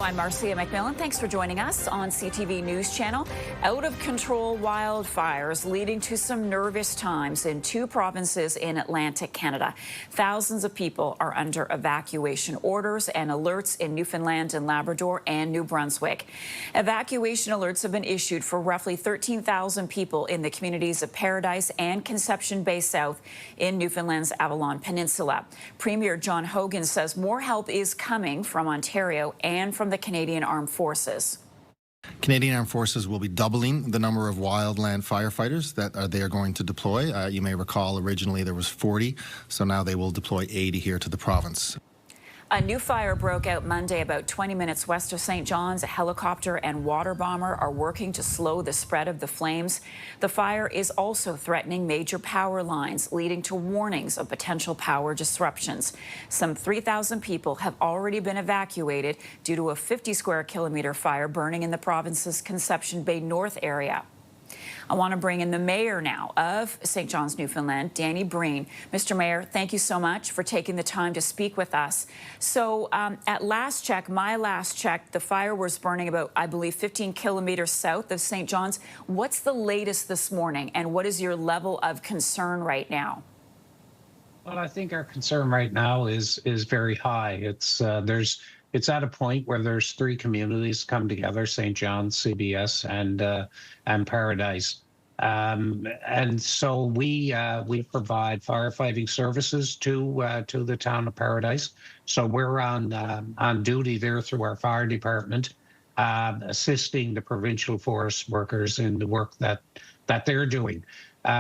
I'm Marcia McMillan. Thanks for joining us on CTV News Channel. Out of control wildfires leading to some nervous times in two provinces in Atlantic Canada. Thousands of people are under evacuation orders and alerts in Newfoundland and Labrador and New Brunswick. Evacuation alerts have been issued for roughly 13,000 people in the communities of Paradise and Conception Bay South in Newfoundland's Avalon Peninsula. Premier John Hogan says more help is coming from Ontario and from the Canadian Armed Forces. Canadian Armed Forces will be doubling the number of wildland firefighters that they are going to deploy. You may recall originally there was 40, so now they will deploy 80 here to the province. A new fire broke out Monday about 20 minutes west of St. John's. A helicopter and water bomber are working to slow the spread of the flames. The fire is also threatening major power lines, leading to warnings of potential power disruptions. Some 3,000 people have already been evacuated due to a 50-square-kilometer fire burning in the province's Conception Bay North area. I want to bring in the mayor now of St. John's, Newfoundland, Danny Breen. Mr. Mayor, thank you so much for taking the time to speak with us. So at last check, my last check, the fire was burning about, I believe, 15 kilometers south of St. John's. What's the latest this morning, and what is your level of concern right now? Well, I think our concern right now is very high. It's at a point where there's three communities come together: St. John's, CBS, and Paradise. And so we provide firefighting services to the town of Paradise. So we're on duty there through our fire department, assisting the provincial forest workers in the work that they're doing.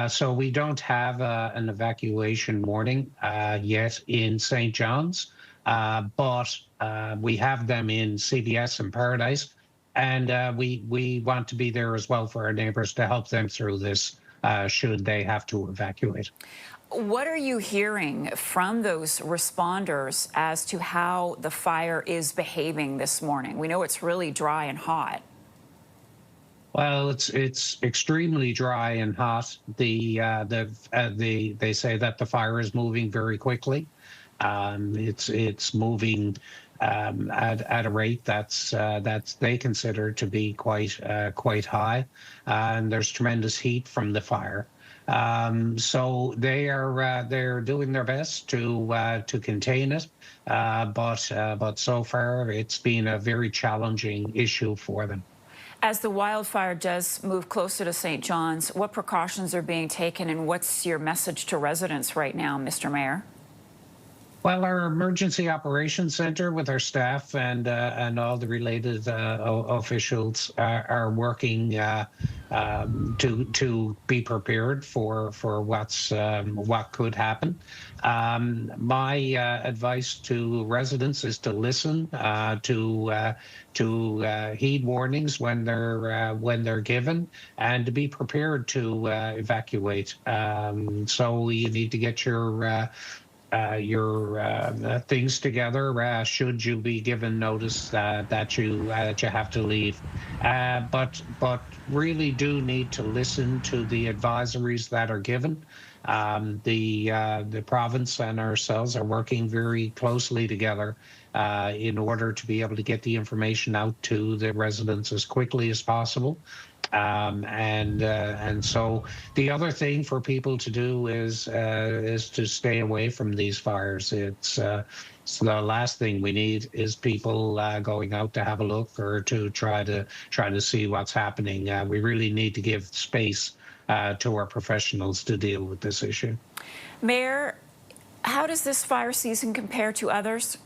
So we don't have an evacuation warning yet in St. John's. But we have them in CBS and Paradise, and we want to be there as well for our neighbours to help them through this should they have to evacuate. What are you hearing from those responders as to how the fire is behaving this morning? We know it's really dry and hot. Well, it's extremely dry and hot. They say that the fire is moving very quickly. It's moving at a rate that's they consider to be quite high, and there's tremendous heat from the fire. So they're doing their best to contain it, but so far it's been a very challenging issue for them. As the wildfire does move closer to St. John's, what precautions are being taken, and what's your message to residents right now, Mr. Mayor? Well, our emergency operations center with our staff and all the related officials are working to be prepared for what could happen. My advice to residents is to listen, to heed warnings when they're given, and to be prepared to evacuate. So you need to get your things together should you be given notice that you have to leave, but really do need to listen to the advisories that are given. The province and ourselves are working very closely together in order to be able to get the information out to the residents as quickly as possible. And so the other thing for people to do is to stay away from these fires. So the last thing we need is people going out to have a look or to try to see what's happening. We really need to give space to our professionals to deal with this issue. Mayor, how does this fire season compare to others?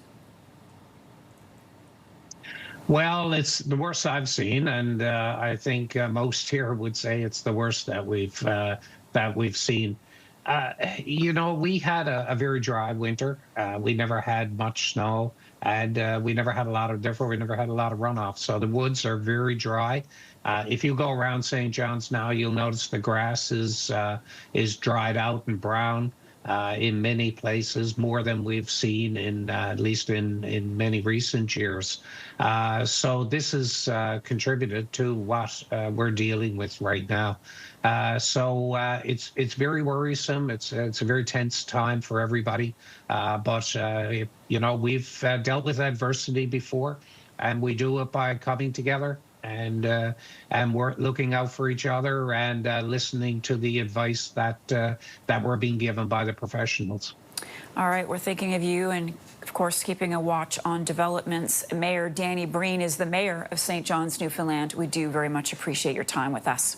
Well, it's the worst I've seen, and I think most here would say it's the worst that we've seen. You know, we had a very dry winter. We never had much snow, and we never had a lot of runoff. So the woods are very dry. If you go around St. John's now, you'll notice the grass is dried out and brown. In many places, more than we've seen at least in many recent years. So this has contributed to what we're dealing with right now. So it's very worrisome. It's a very tense time for everybody. But you know, we've dealt with adversity before. and we do it by coming together and we're looking out for each other and listening to the advice that we're being given by the professionals. All right, we're thinking of you and, of course, keeping a watch on developments. Mayor Danny Breen is the mayor of St. John's, Newfoundland. We do very much appreciate your time with us.